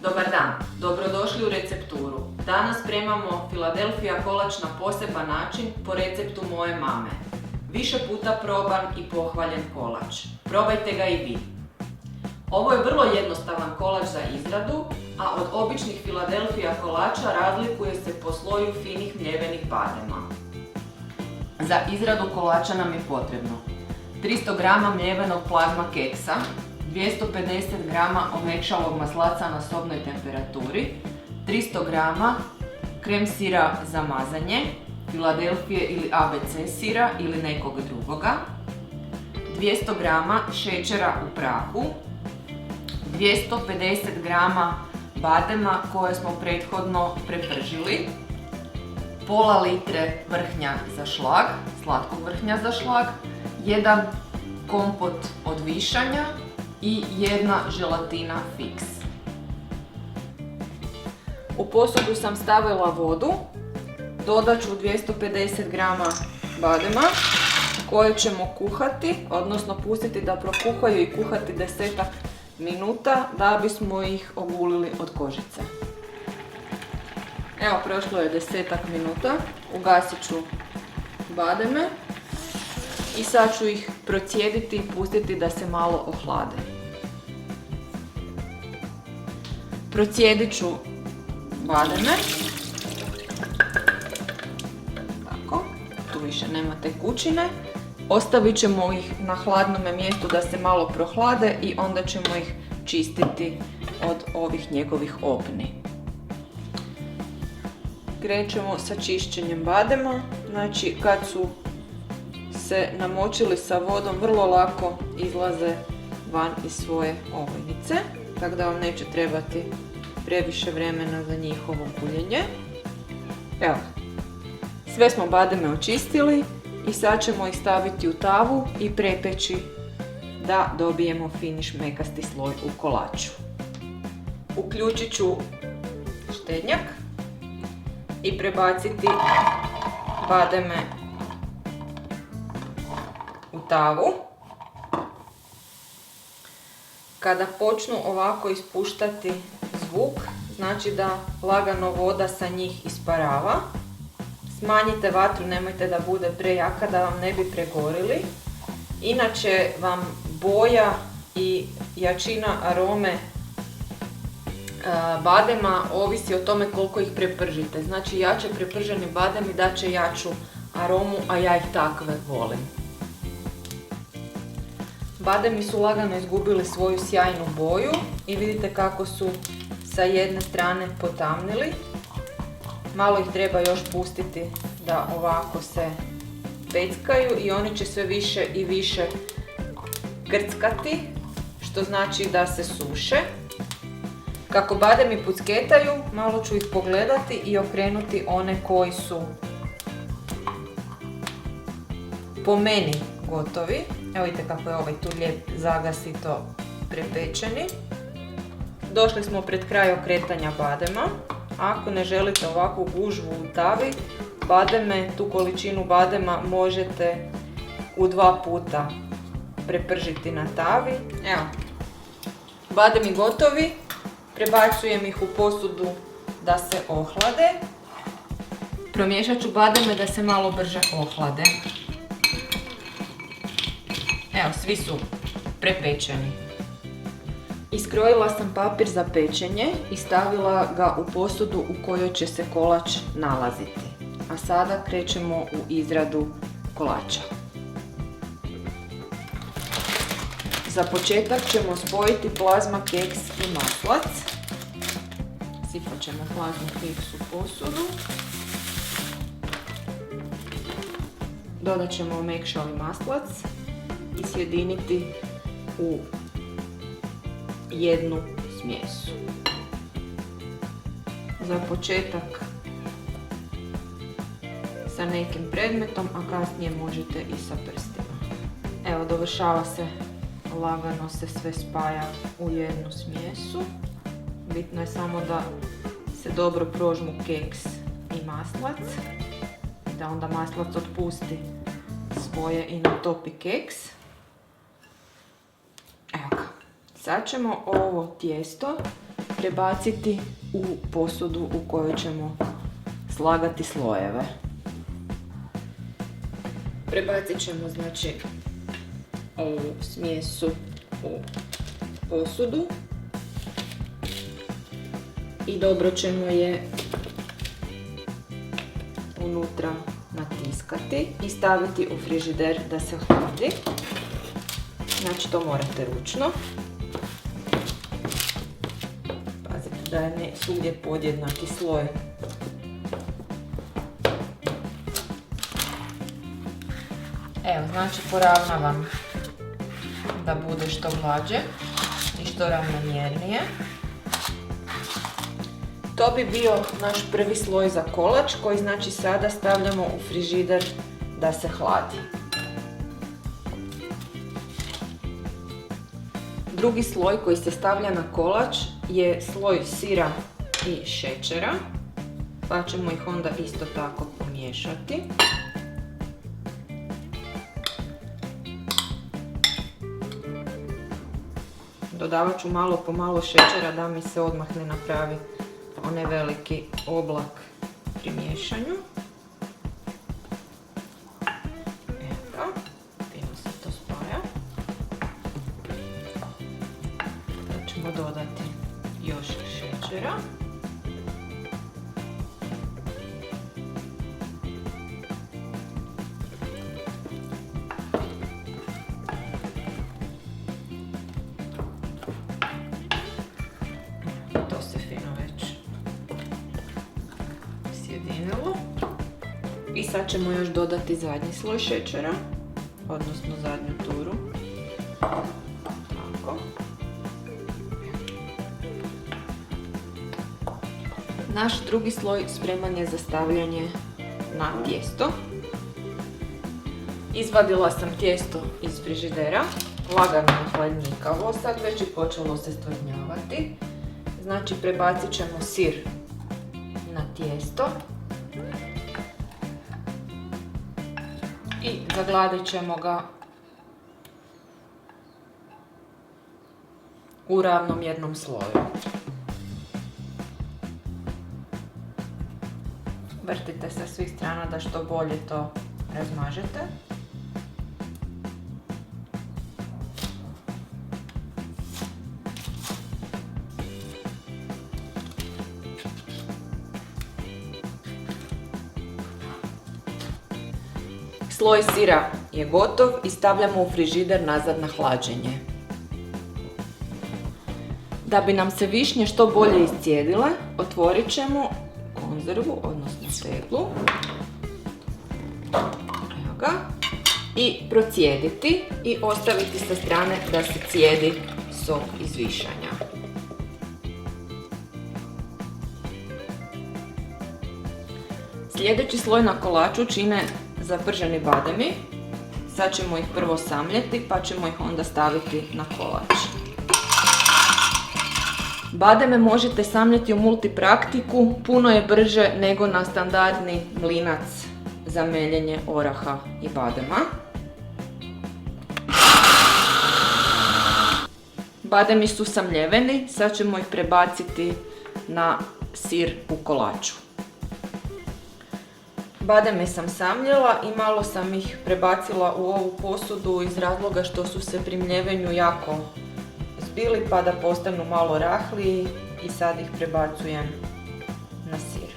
Dobar dan, dobrodošli u recepturu. Danas spremamo Philadelphia kolač na poseban način po receptu moje mame. Više puta proban i pohvaljen kolač. Probajte ga i vi. Ovo je vrlo jednostavan kolač za izradu, a od običnih Philadelphia kolača razlikuje se po sloju finih mljevenih badema. Za izradu kolača nam je potrebno 300 g mljevenog plazma keksa, 250 g omekšalog maslaca na sobnoj temperaturi, 300 g krem sira za mazanje, Philadelphia ili ABC sira ili nekog drugoga, 200 g šećera u prahu, 250 g badema koje smo prethodno prepržili, pola litre vrhnja za šlag, slatkog vrhnja za šlag, jedan kompot od višanja i jedna želatina fix. U posudu sam stavila vodu, dodat ću 250 g badema koje ćemo kuhati, odnosno pustiti da prokuhaju i kuhati 10 minuta da bismo ih ogulili od kožice. Evo, prošlo je 10 minuta, ugasit ću bademe i sad ću ih procijediti i pustiti da se malo ohlade. Procijedit ću bademe. Tako, tu više nema tekućine. Ostavit ćemo ih na hladnome mjestu da se malo prohlade i onda ćemo ih čistiti od ovih njegovih opni. Krećemo sa čišćenjem badema, znači kad su se namočili sa vodom vrlo lako izlaze van iz svoje ovojnice, tako da vam neće trebati previše vremena za njihovo guljenje. Evo, sve smo bademe očistili i sad ćemo ih staviti u tavu i prepeći da dobijemo fini šmekasti sloj u kolaču. Uključit ću štednjak i prebaciti bademe u tavu. Kada počnu ovako ispuštati zvuk, znači da lagano voda sa njih isparava. Smanjite vatru, nemojte da bude prejaka da vam ne bi pregorili. Inače vam boja i jačina arome badema ovisi o tome koliko ih prepržite. Znači jače preprženi bademi dat će jaču aromu, a ja ih takve volim. Bademi su lagano izgubili svoju sjajnu boju i vidite kako su sa jedne strane potamnili. Malo ih treba još pustiti da ovako se peckaju i oni će sve više i više grckati, što znači da se suše. Kako bademi pucketaju, malo ću ih pogledati i okrenuti one koji su po meni gotovi. Evo vidite kako je ovaj tu lijep zagasito prepečeni. Došli smo pred kraj okretanja badema. Ako ne želite ovakvu gužvu u tavi, bademe, tu količinu badema možete u 2 puta prepržiti na tavi. Evo, bademi gotovi, prebacujem ih u posudu da se ohlade. Promiješat ću bademe da se malo brže ohlade. Evo, svi su prepečeni. Iskrojila sam papir za pečenje i stavila ga u posudu u kojoj će se kolač nalaziti. A sada krećemo u izradu kolača. Za početak ćemo spojiti plazma keks i maslac. Sipat ćemo plazmu keks u posudu. Dodat ćemo omekšali maslac i sjediniti u jednu smjesu. Za početak sa nekim predmetom, a kasnije možete i sa prstima. Evo, dovršava se, lagano se sve spaja u jednu smjesu. Bitno je samo da se dobro prožmu keks i maslac, da onda maslac otpusti svoje i natopi keks. Evo ga. Sad ćemo ovo tijesto prebaciti u posudu u kojoj ćemo slagati slojeve. Prebacit ćemo znači ovu smjesu u posudu i dobro ćemo je unutra natiskati i staviti u frižider da se hladi. Znači to morate ručno. Pazite da je ne svugdje podjednaki sloj. Evo, znači poravnavam da bude što glađe i što ravnomjernije. To bi bio naš prvi sloj za kolač koji znači sada stavljamo u frižider da se hladi. Drugi sloj koji se stavlja na kolač je sloj sira i šećera, pa ćemo ih onda isto tako pomiješati. Dodavat ću malo po malo šećera da mi se odmah ne napravi onaj veliki oblak pri miješanju. Evo, fino se to spaja. Sad ćemo dodati još šećera. To se fino već sjedinilo. I sad ćemo još dodati zadnji sloj šećera, odnosno zadnju turu. Tako. Naš drugi sloj spreman je za stavljanje na tijesto. Izvadila sam tijesto iz frižidera, lagano je hladnjikavo, sad već je počelo se stvrdnjavati. Znači prebacit ćemo sir na tijesto i zagladit ćemo ga u ravnomjernom sloju. Vrtite sa svih strana da što bolje to razmažete. Sloj sira je gotov i stavljamo u frižider nazad na hlađenje. Da bi nam se višnje što bolje iscijedile, otvorit ćemo konzervu, odnosno teglu. Evo ga. I procijediti i ostaviti sa strane da se cijedi sok iz višanja. Sljedeći sloj na kolaču čine zaprženi bademi. Sad ćemo ih prvo samljeti pa ćemo ih onda staviti na kolač. Bademe možete samljeti u multipraktiku, puno je brže nego na standardni mlinac za meljenje oraha i badema. Bademi su samljeveni, sad ćemo ih prebaciti na sir u kolaču. Bademe sam samljela i malo sam ih prebacila u ovu posudu iz razloga što su se pri mljevenju jako zbili pa da postanu malo rahliji i sad ih prebacujem na sir.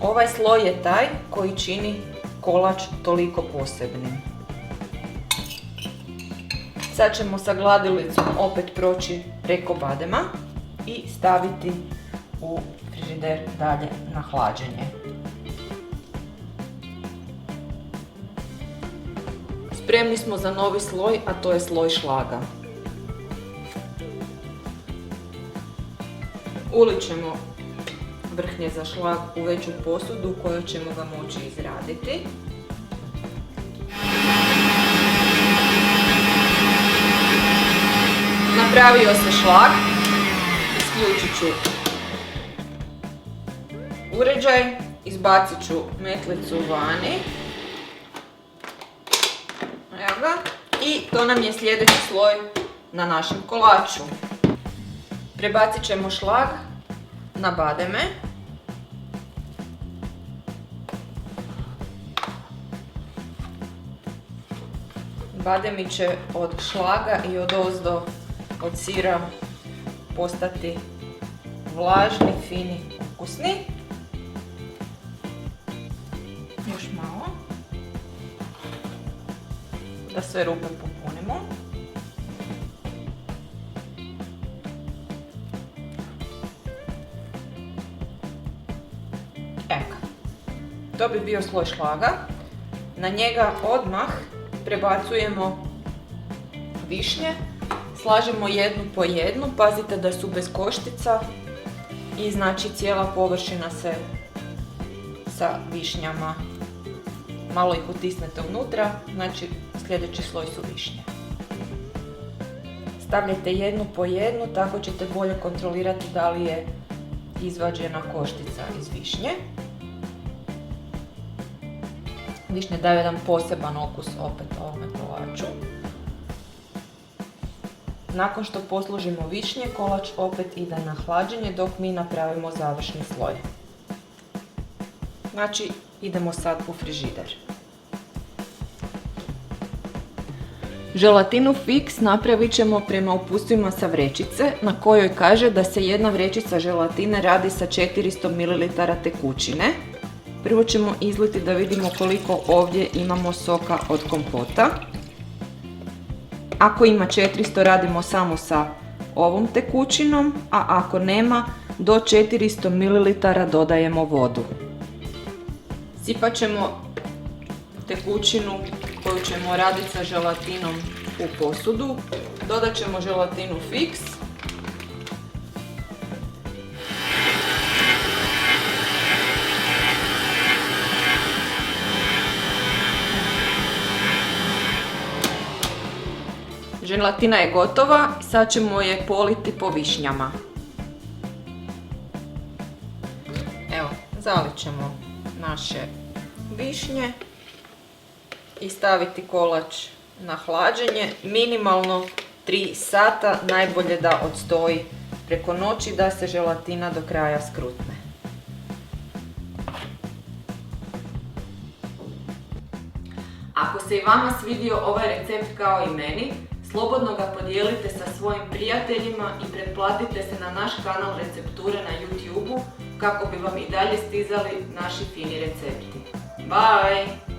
Ovaj sloj je taj koji čini kolač toliko posebnim. Sad ćemo sa gladilicom opet proći preko badema i staviti u frižider dalje na hlađenje. Spremni smo za novi sloj, a to je sloj šlaga. Ulit ćemo vrhnje za šlag u veću posudu u kojoj ćemo ga moći izraditi. Napravio se šlag, isključit ću uređaj, izbacit ću metlicu vani. Evo ga. I to nam je sljedeći sloj na našem kolaču. Prebacit ćemo šlag na bademe. Bademi će od šlaga i odozdo od sira postati vlažni, fini, ukusni. Još malo. Da sve rupe popunimo. Evo ga. To bi bio sloj šlaga. Na njega odmah prebacujemo višnje. Slažemo jednu po jednu. Pazite da su bez koštica i znači cijela površina se sa višnjama. Malo ih utisnete unutra, znači sljedeći sloj su višnje. Stavljajte jednu po jednu, tako ćete bolje kontrolirati da li je izvađena koštica iz višnje. Višnje daju jedan poseban okus opet ovome kolaču. Nakon što poslužimo višnje, kolač opet ide na hlađenje dok mi napravimo završni sloj. Znači, idemo sad u frižider. Želatinu Fix napravit ćemo prema uputstvima sa vrećice na kojoj kaže da se jedna vrećica želatine radi sa 400 ml tekućine. Prvo ćemo izliti da vidimo koliko ovdje imamo soka od kompota. Ako ima 400 radimo samo sa ovom tekućinom, a ako nema do 400 ml dodajemo vodu. Sipat ćemo tekućinu koju ćemo raditi sa želatinom u posudu. Dodat ćemo želatinu Fix. Želatina je gotova, sad ćemo je politi po višnjama. Evo, zalit ćemo naše višnje i staviti kolač na hlađenje. Minimalno 3 sata, najbolje da odstoji preko noći da se želatina do kraja skrutne. Ako se i vama svidio ovaj recept kao i meni, slobodno ga podijelite sa svojim prijateljima i pretplatite se na naš kanal Recepture na YouTube-u kako bi vam i dalje stizali naši fini recepti. Bye!